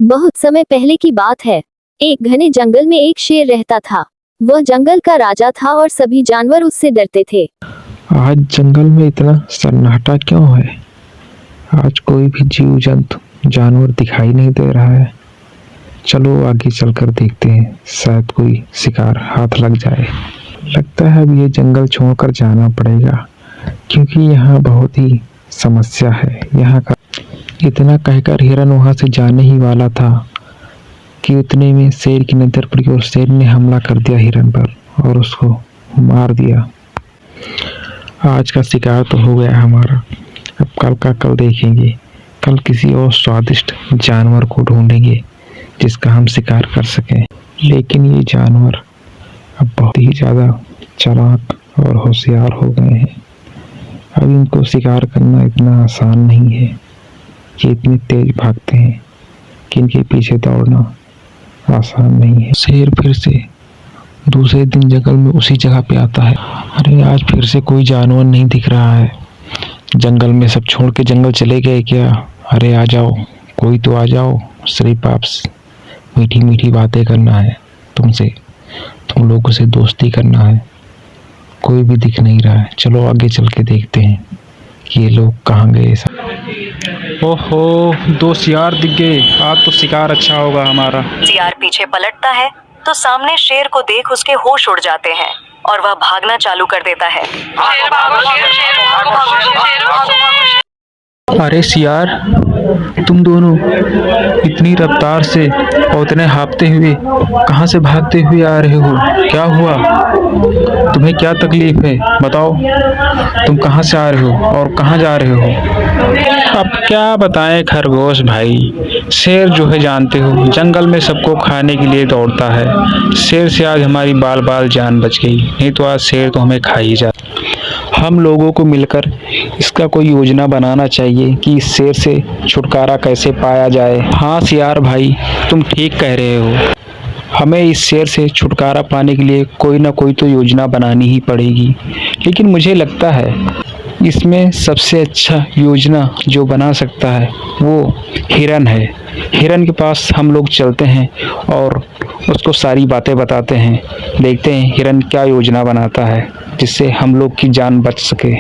बहुत समय पहले की बात है। एक घने जंगल में एक शेर रहता था। वह जंगल का राजा था और सभी जानवर उससे डरते थे। आज जंगल में इतना सन्नाटा क्यों है? आज कोई भी जीव जंतु जानवर दिखाई नहीं दे रहा है। चलो आगे चलकर देखते हैं, शायद कोई शिकार हाथ लग जाए। लगता है अब ये जंगल छोड़कर जाना पड़ेगा, क्योंकि यहाँ बहुत ही समस्या है। यहाँ का इतना कहकर हिरन वहां से जाने ही वाला था कि उतने में शेर की नजर पड़ी और शेर ने हमला कर दिया हिरन पर और उसको मार दिया। आज का शिकार तो हो गया हमारा। अब कल का कल देखेंगे। कल किसी और स्वादिष्ट जानवर को ढूंढेंगे जिसका हम शिकार कर सकें। लेकिन ये जानवर अब बहुत ही ज़्यादा चालाक और होशियार हो गए हैं। अब इनको शिकार करना इतना आसान नहीं है। ये इतने तेज भागते हैं कि इनके पीछे दौड़ना आसान नहीं है। शेर फिर से दूसरे दिन जंगल में उसी जगह पे आता है। अरे आज फिर से कोई जानवर नहीं दिख रहा है। जंगल में सब छोड़ के जंगल चले गए क्या? अरे आ जाओ, कोई तो आ जाओ। सिर्फ आपसे मीठी मीठी बातें करना है तुमसे, तुम लोगों से दोस्ती करना है। कोई भी दिख नहीं रहा है। चलो आगे चल के देखते हैं कि ये लोग कहाँ गए सब। ओहो, दो सियार दिख गए। आज तो शिकार अच्छा होगा हमारा। सियार पीछे पलटता है तो सामने शेर को देख उसके होश उड़ जाते हैं और वह भागना चालू कर देता है। अरे सियार, तुम दोनों इतनी रफ्तार से और इतने हाँफते हुए कहाँ से भागते हुए आ रहे हो? क्या हुआ? तुम्हें क्या तकलीफ है? बताओ, तुम कहाँ से आ रहे हो और कहाँ जा रहे हो? अब क्या बताएं खरगोश भाई, शेर जो है जानते हो जंगल में सबको खाने के लिए दौड़ता है। शेर से आज हमारी बाल बाल जान बच गई, नहीं तो आज शेर तो हमें खा ही जाता। हम लोगों को मिलकर इसका कोई योजना बनाना चाहिए कि इस शेर से छुटकारा कैसे पाया जाए। हाँ सियार भाई, तुम ठीक कह रहे हो। हमें इस शेर से छुटकारा पाने के लिए कोई ना कोई तो योजना बनानी ही पड़ेगी। लेकिन मुझे लगता है इसमें सबसे अच्छा योजना जो बना सकता है वो हिरन है। हिरन के पास हम लोग चलते हैं और उसको सारी बातें बताते हैं। देखते हैं हिरन क्या योजना बनाता है जिससे हम लोग की जान बच सके।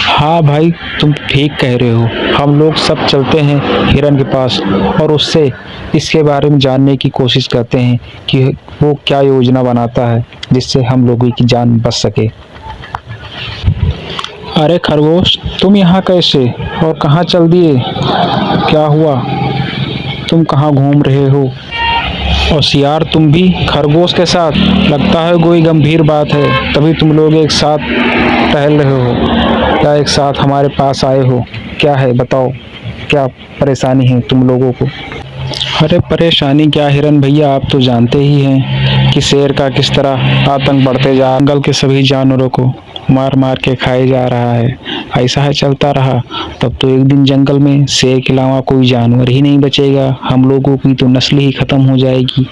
हाँ भाई, तुम ठीक कह रहे हो। हम लोग सब चलते हैं हिरन के पास और उससे इसके बारे में जानने की कोशिश करते हैं कि वो क्या योजना बनाता है जिससे हम लोगों की जान बच सके। अरे खरगोश, तुम यहाँ कैसे और कहाँ चल दिए? क्या हुआ? तुम कहाँ घूम रहे हो? और सियार, तुम भी खरगोश के साथ? लगता है कोई गंभीर बात है, तभी तुम लोग एक साथ टहल रहे हो या एक साथ हमारे पास आए हो। क्या है बताओ, क्या परेशानी है तुम लोगों को? अरे परेशानी क्या हिरन भैया, आप तो जानते ही हैं कि शेर का किस तरह आतंक बढ़ते जा, जंगल के सभी जानवरों को मार मार के खाए जा रहा है। ऐसा है चलता रहा तब तो एक दिन जंगल में शेर के अलावा कोई जानवर ही नहीं बचेगा। हम लोगों की तो नस्ल ही खत्म हो जाएगी।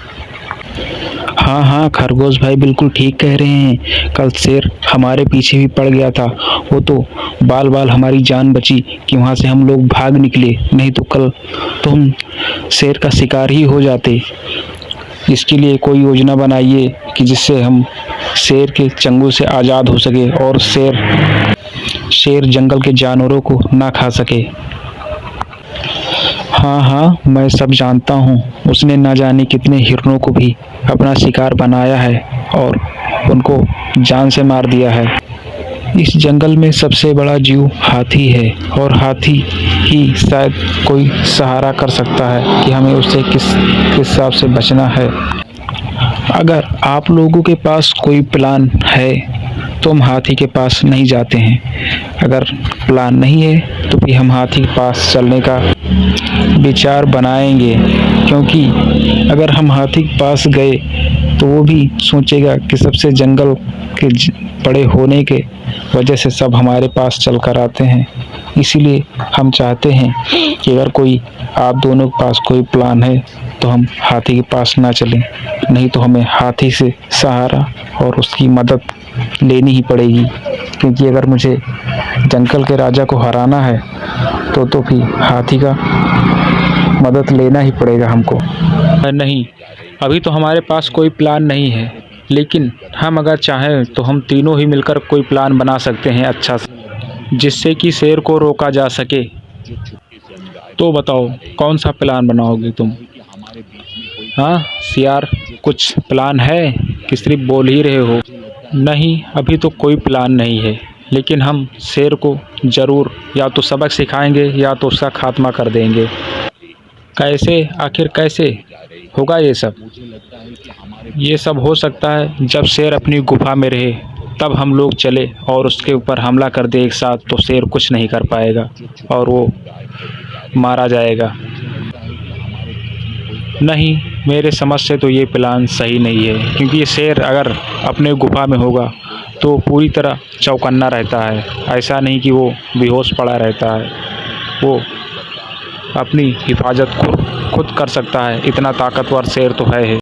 हाँ हाँ खरगोश भाई बिल्कुल ठीक कह रहे हैं। कल शेर हमारे पीछे भी पड़ गया था, वो तो बाल बाल हमारी जान बची कि वहाँ से हम लोग भाग निकले, नहीं तो कल तो हम शेर का शिकार ही हो जाते। इसके लिए कोई योजना बनाइए कि जिससे हम शेर के चंगुल से आज़ाद हो सके और शेर जंगल के जानवरों को ना खा सके। हाँ हाँ, मैं सब जानता हूँ। उसने ना जाने कितने हिरणों को भी अपना शिकार बनाया है और उनको जान से मार दिया है। इस जंगल में सबसे बड़ा जीव हाथी है और हाथी ही शायद कोई सहारा कर सकता है कि हमें उससे किस हिसाब से बचना है। अगर आप लोगों के पास कोई प्लान है तो हम हाथी के पास नहीं जाते हैं। अगर प्लान नहीं है तो भी हम हाथी के पास चलने का विचार बनाएंगे, क्योंकि अगर हम हाथी के पास गए तो वो भी सोचेगा कि सबसे जंगल के बड़े होने के वजह से सब हमारे पास चल कर आते हैं। इसीलिए हम चाहते हैं कि अगर कोई आप दोनों के पास कोई प्लान है तो हम हाथी के पास ना चलें, नहीं तो हमें हाथी से सहारा और उसकी मदद लेनी ही पड़ेगी। क्योंकि अगर मुझे जंगल के राजा को हराना है तो भी हाथी का मदद लेना ही पड़ेगा हमको। नहीं, अभी तो हमारे पास कोई प्लान नहीं है, लेकिन हम अगर चाहें तो हम तीनों ही मिलकर कोई प्लान बना सकते हैं अच्छा सा, जिससे कि शेर को रोका जा सके। तो बताओ कौन सा प्लान बनाओगे तुम? हाँ सियार, कुछ प्लान है कि सिर्फ बोल ही रहे हो? नहीं, अभी तो कोई प्लान नहीं है, लेकिन हम शेर को ज़रूर या तो सबक सिखाएंगे या तो उसका खात्मा कर देंगे। कैसे, आखिर कैसे होगा ये सब? ये सब हो सकता है जब शेर अपनी गुफा में रहे, तब हम लोग चले और उसके ऊपर हमला कर दे एक साथ, तो शेर कुछ नहीं कर पाएगा और वो मारा जाएगा। नहीं, मेरे समझ से तो ये प्लान सही नहीं है, क्योंकि ये शेर अगर अपने गुफा में होगा तो पूरी तरह चौकन्ना रहता है, ऐसा नहीं कि वो बेहोश पड़ा रहता है। वो अपनी हिफाजत खुद कर सकता है, इतना ताकतवर शेर तो है।